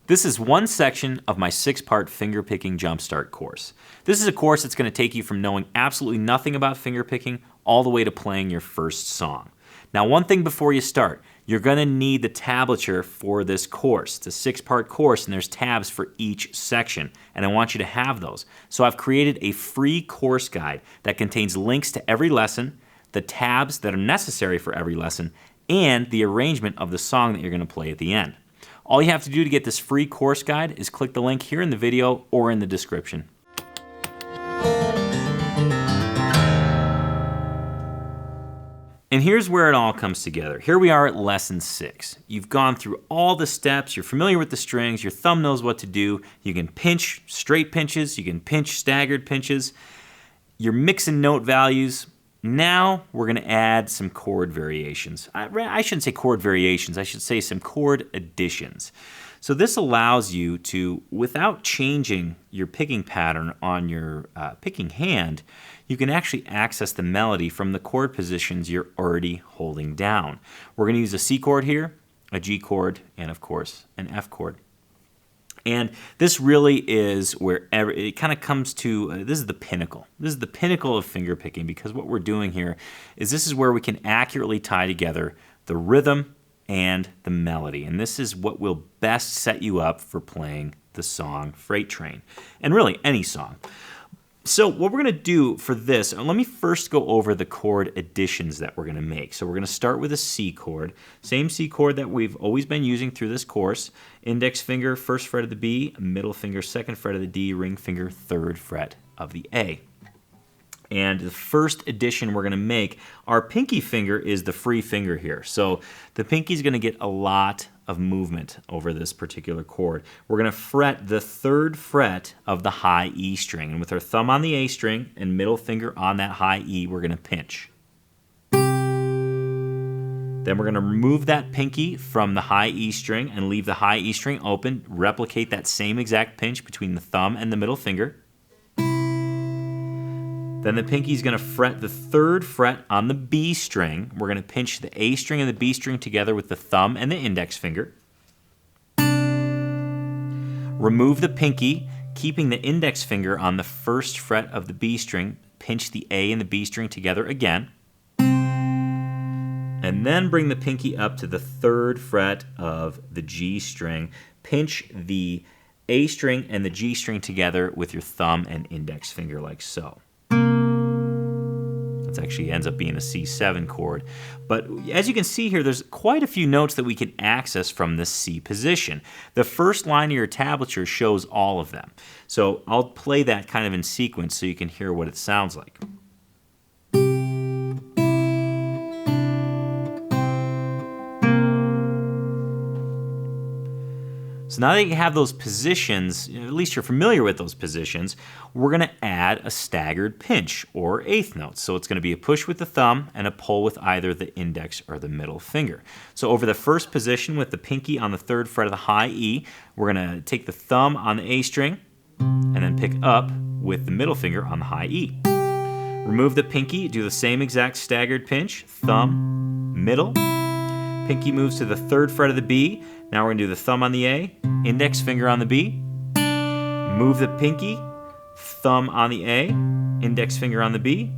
This is one section of my 6-part Fingerpicking Jumpstart course. This is a course that's going to take you from knowing absolutely nothing about fingerpicking all the way to playing your first song. Now, one thing before you start, you're going to need the tablature for this course. It's a 6-part course and there's tabs for each section, and I want you to have those. So I've created a free course guide that contains links to every lesson, the tabs that are necessary for every lesson, and the arrangement of the song that you're going to play at the end. All you have to do to get this free course guide is click the link here in the video or in the description. And here's where it all comes together. Here we are at lesson 6. You've gone through all the steps, you're familiar with the strings, your thumb knows what to do. You can pinch straight pinches, you can pinch staggered pinches. You're mixing note values. Now we're going to add some chord variations. I shouldn't say chord variations, I should say some chord additions. So this allows you to, without changing your picking pattern on your picking hand, you can actually access the melody from the chord positions you're already holding down. We're going to use a C chord here, a G chord, and of course an F chord. And this really is where it kind of comes to, this is the pinnacle. This is the pinnacle of fingerpicking, because what we're doing here is this is where we can accurately tie together the rhythm and the melody. And this is what will best set you up for playing the song Freight Train, and really any song. So what we're going to do for this, let me first go over the chord additions that we're going to make. So we're going to start with a C chord, same C chord that we've always been using through this course. Index finger, first fret of the B, middle finger, second fret of the D, ring finger, third fret of the A. And the first addition we're going to make, our pinky finger is the free finger here. So the pinky is going to get a lot of movement over this particular chord. We're going to fret the third fret of the high E string. And with our thumb on the A string and middle finger on that high E, we're going to pinch. Then we're going to remove that pinky from the high E string and leave the high E string open. Replicate that same exact pinch between the thumb and the middle finger. Then the pinky is going to fret the third fret on the B string. We're going to pinch the A string and the B string together with the thumb and the index finger. Remove the pinky, keeping the index finger on the first fret of the B string. Pinch the A and the B string together again. And then bring the pinky up to the third fret of the G string. Pinch the A string and the G string together with your thumb and index finger like so. It actually ends up being a C7 chord. But as you can see here, there's quite a few notes that we can access from this C position. The first line of your tablature shows all of them. So I'll play that kind of in sequence so you can hear what it sounds like. So now that you have those positions, at least you're familiar with those positions, we're going to add a staggered pinch, or eighth notes. So it's going to be a push with the thumb and a pull with either the index or the middle finger. So over the first position with the pinky on the third fret of the high E, we're going to take the thumb on the A string and then pick up with the middle finger on the high E. Remove the pinky, do the same exact staggered pinch, thumb, middle. Pinky moves to the third fret of the B. Now we're going to do the thumb on the A, index finger on the B. Move the pinky, thumb on the A, index finger on the B.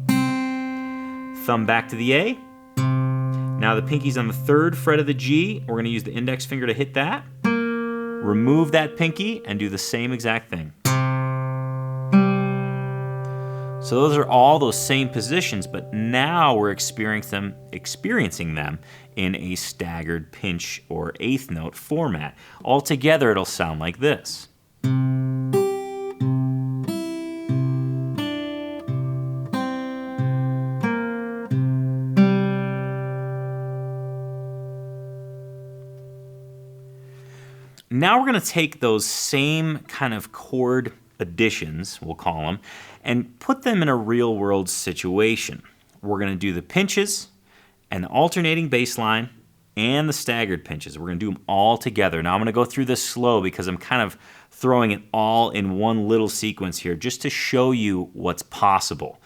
Thumb back to the A. Now the pinky's on the third fret of the G. We're going to use the index finger to hit that. Remove that pinky and do the same exact thing. So those are all those same positions, but now we're experiencing them in a staggered pinch or eighth note format. Altogether, it'll sound like this. Now we're going to take those same kind of chord additions, we'll call them, and put them in a real-world situation. We're going to do the pinches and the alternating bass line and the staggered pinches. We're going to do them all together. Now I'm going to go through this slow because I'm kind of throwing it all in one little sequence here just to show you what's possible.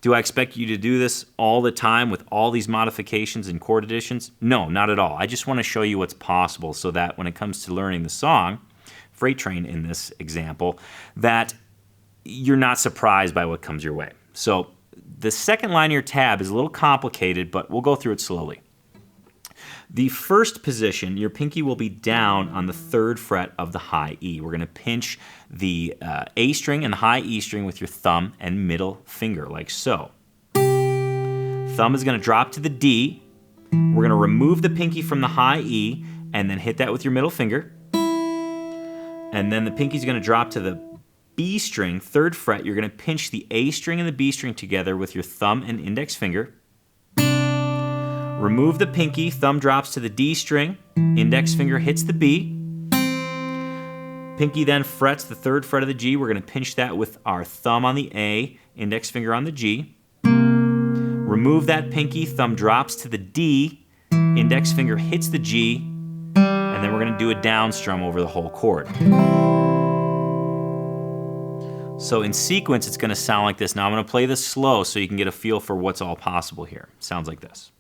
Do I expect you to do this all the time with all these modifications and chord additions? No, not at all. I just want to show you what's possible so that when it comes to learning the song, freight train in this example, that you're not surprised by what comes your way. So the second line of your tab is a little complicated, but we'll go through it slowly. The first position, your pinky will be down on the 3rd fret of the high E. We're going to pinch the A string and the high E string with your thumb and middle finger, like so. Thumb is going to drop to the D. We're going to remove the pinky from the high E and then hit that with your middle finger. And then the pinky is going to drop to the B string, 3rd fret. You're going to pinch the A string and the B string together with your thumb and index finger. Remove the pinky, thumb drops to the D string, index finger hits the B. Pinky then frets the 3rd fret of the G. We're going to pinch that with our thumb on the A, index finger on the G. Remove that pinky, thumb drops to the D, index finger hits the G, and then we're going to do a down strum over the whole chord. So in sequence, it's going to sound like this. Now I'm going to play this slow so you can get a feel for what's all possible here. It sounds like this.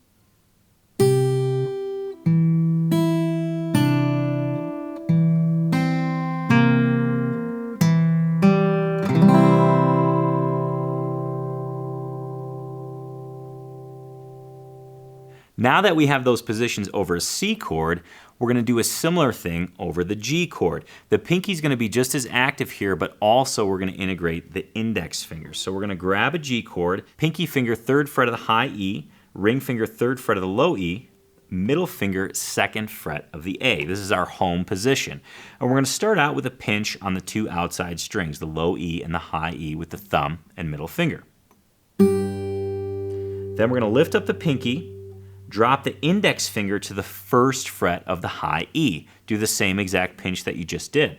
Now that we have those positions over a C chord, we're going to do a similar thing over the G chord. The pinky's going to be just as active here, but also we're going to integrate the index finger. So we're going to grab a G chord, pinky finger 3rd fret of the high E, ring finger 3rd fret of the low E, middle finger 2nd fret of the A. This is our home position. And we're going to start out with a pinch on the 2 outside strings, the low E and the high E with the thumb and middle finger. Then we're going to lift up the pinky, drop the index finger to the 1st fret of the high E. Do the same exact pinch that you just did.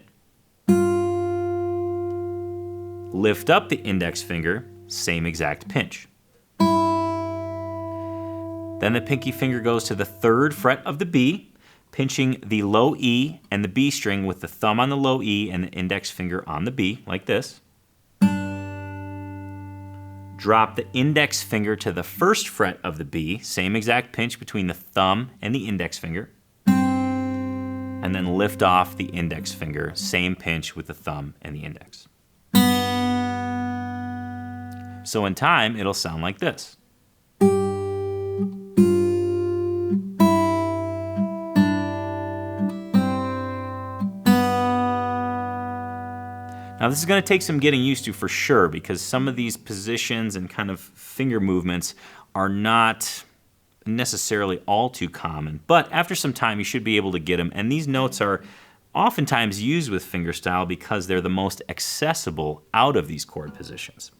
Lift up the index finger, same exact pinch. Then the pinky finger goes to the 3rd fret of the B, pinching the low E and the B string with the thumb on the low E and the index finger on the B, like this. Drop the index finger to the 1st fret of the B, same exact pinch between the thumb and the index finger. And then lift off the index finger, same pinch with the thumb and the index. So in time, it'll sound like this. Now this is going to take some getting used to for sure, because some of these positions and kind of finger movements are not necessarily all too common, but after some time you should be able to get them, and these notes are oftentimes used with fingerstyle because they're the most accessible out of these chord positions.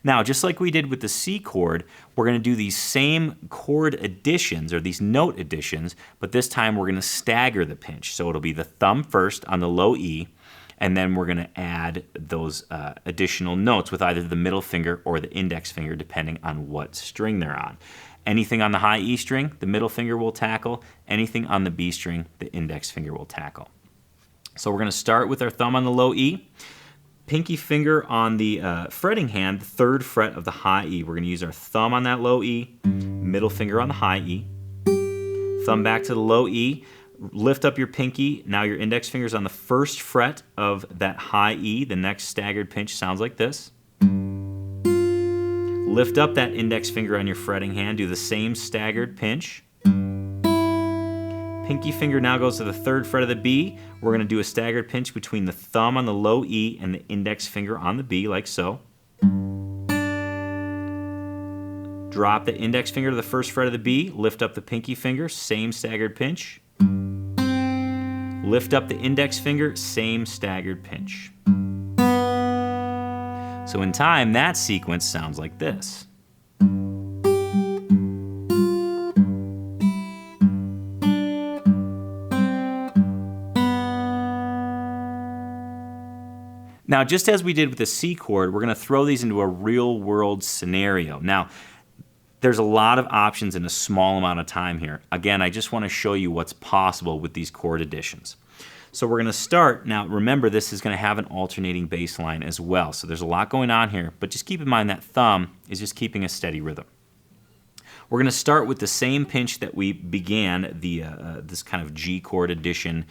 Now, just like we did with the C chord, we're going to do these same chord additions, or these note additions, but this time we're going to stagger the pinch. So it'll be the thumb first on the low E, and then we're going to add those additional notes with either the middle finger or the index finger, depending on what string they're on. Anything on the high E string, the middle finger will tackle. Anything on the B string, the index finger will tackle. So we're going to start with our thumb on the low E, pinky finger on the fretting hand, the 3rd fret of the high E. We're going to use our thumb on that low E, middle finger on the high E, thumb back to the low E. Lift up your pinky. Now your index finger's on the 1st fret of that high E. The next staggered pinch sounds like this. Lift up that index finger on your fretting hand. Do the same staggered pinch. Pinky finger now goes to the 3rd fret of the B. We're going to do a staggered pinch between the thumb on the low E and the index finger on the B, like so. Drop the index finger to the 1st fret of the B. Lift up the pinky finger, same staggered pinch. Lift up the index finger, same staggered pinch. So in time, that sequence sounds like this. Now, just as we did with the C chord, we're going to throw these into a real-world scenario. Now, there's a lot of options in a small amount of time here. Again, I just want to show you what's possible with these chord additions. So we're going to start. Now, remember, this is going to have an alternating bass line as well. So there's a lot going on here, but just keep in mind that thumb is just keeping a steady rhythm. We're going to start with the same pinch that we began this kind of G chord addition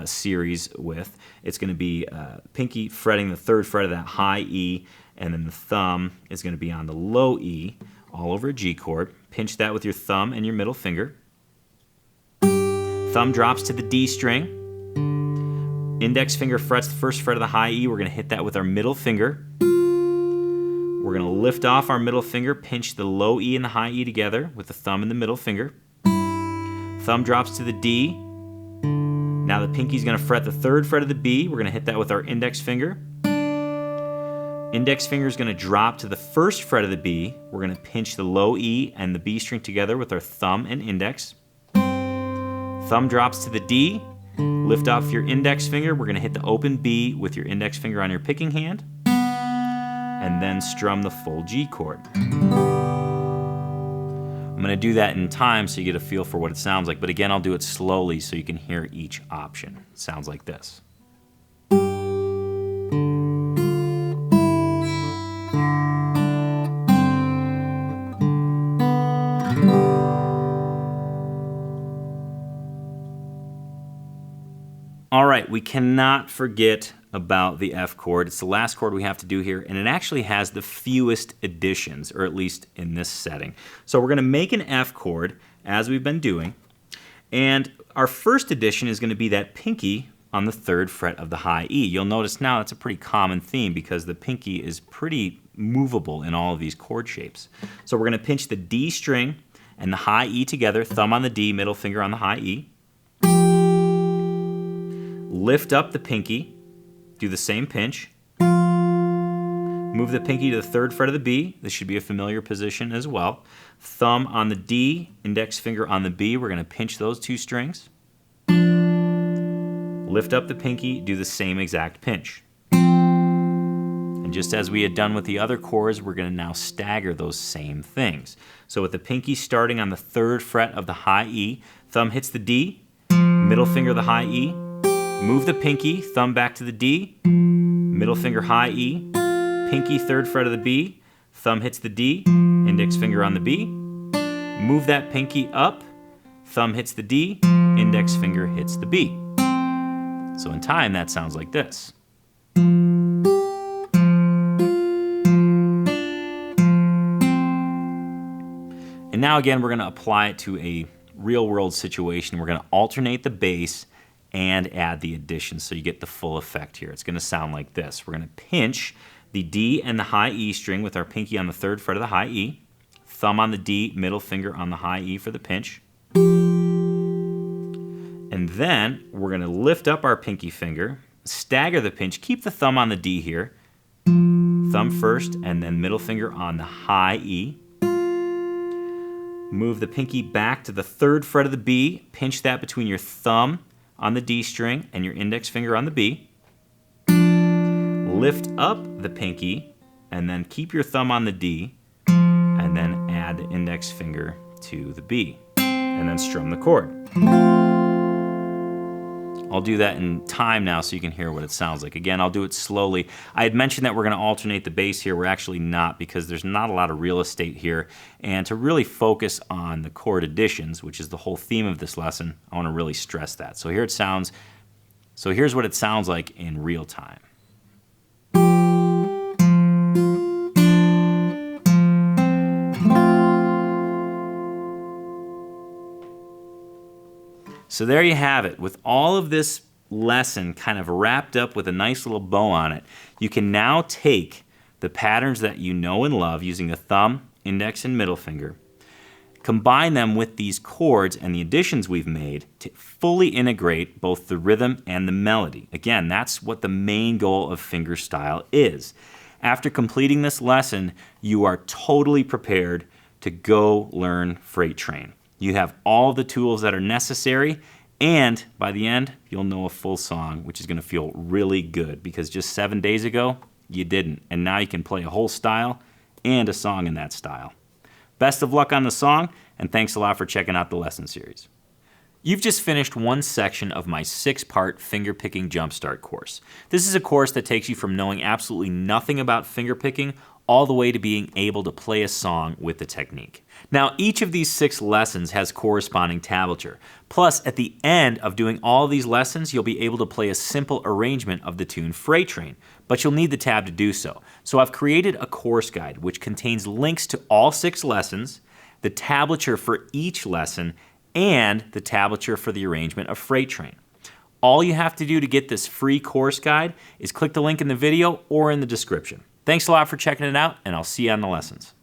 series with. It's going to be pinky fretting the 3rd fret of that high E, and then the thumb is going to be on the low E, all over a G chord. Pinch that with your thumb and your middle finger. Thumb drops to the D string. Index finger frets the 1st fret of the high E. We're going to hit that with our middle finger. We're going to lift off our middle finger, pinch the low E and the high E together with the thumb and the middle finger. Thumb drops to the D. Now the pinky's going to fret the 3rd fret of the B. We're going to hit that with our index finger. Index finger is going to drop to the 1st fret of the B. We're going to pinch the low E and the B string together with our thumb and index. Thumb drops to the D. Lift off your index finger. We're going to hit the open B with your index finger on your picking hand. And then strum the full G chord. I'm going to do that in time so you get a feel for what it sounds like. But again, I'll do it slowly so you can hear each option. It sounds like this. All right, we cannot forget about the F chord. It's the last chord we have to do here, and it actually has the fewest additions, or at least in this setting. So we're going to make an F chord, as we've been doing, and our first addition is going to be that pinky on the 3rd fret of the high E. You'll notice now that's a pretty common theme because the pinky is pretty movable in all of these chord shapes. So we're going to pinch the D string and the high E together, thumb on the D, middle finger on the high E. Lift up the pinky, do the same pinch. Move the pinky to the 3rd fret of the B. This should be a familiar position as well. Thumb on the D, index finger on the B. We're going to pinch those 2 strings. Lift up the pinky, do the same exact pinch. And just as we had done with the other chords, we're going to now stagger those same things. So with the pinky starting on the 3rd fret of the high E, thumb hits the D, middle finger the high E. Move the pinky, thumb back to the D, middle finger high E, pinky 3rd fret of the B, thumb hits the D, index finger on the B. Move that pinky up, thumb hits the D, index finger hits the B. So in time, that sounds like this. And now again, we're going to apply it to a real-world situation. We're going to alternate the bass and add the additions so you get the full effect here. It's going to sound like this. We're going to pinch the D and the high E string with our pinky on the 3rd fret of the high E, thumb on the D, middle finger on the high E for the pinch. And then we're going to lift up our pinky finger, stagger the pinch, keep the thumb on the D here, thumb first, and then middle finger on the high E. Move the pinky back to the 3rd fret of the B, pinch that between your thumb on the D string and your index finger on the B. Lift up the pinky and then keep your thumb on the D and then add the index finger to the B and then strum the chord. I'll do that in time now so you can hear what it sounds like. Again, I'll do it slowly. I had mentioned that we're going to alternate the bass here. We're actually not because there's not a lot of real estate here. And to really focus on the chord additions, which is the whole theme of this lesson, I want to really stress that. So here it sounds. So here's what it sounds like in real time. So there you have it. With all of this lesson kind of wrapped up with a nice little bow on it, you can now take the patterns that you know and love using the thumb, index, and middle finger, combine them with these chords and the additions we've made to fully integrate both the rhythm and the melody. Again, that's what the main goal of fingerstyle is. After completing this lesson, you are totally prepared to go learn freight train. You have all the tools that are necessary, and by the end, you'll know a full song, which is going to feel really good because just 7 days ago, you didn't. And now you can play a whole style and a song in that style. Best of luck on the song, and thanks a lot for checking out the lesson series. You've just finished one section of my 6-part Fingerpicking Jumpstart course. This is a course that takes you from knowing absolutely nothing about fingerpicking all the way to being able to play a song with the technique. Now, each of these 6 lessons has corresponding tablature. Plus, at the end of doing all these lessons, you'll be able to play a simple arrangement of the tune Freight Train, but you'll need the tab to do so. So I've created a course guide which contains links to all 6 lessons, the tablature for each lesson, and the tablature for the arrangement of Freight Train. All you have to do to get this free course guide is click the link in the video or in the description. Thanks a lot for checking it out, and I'll see you on the lessons.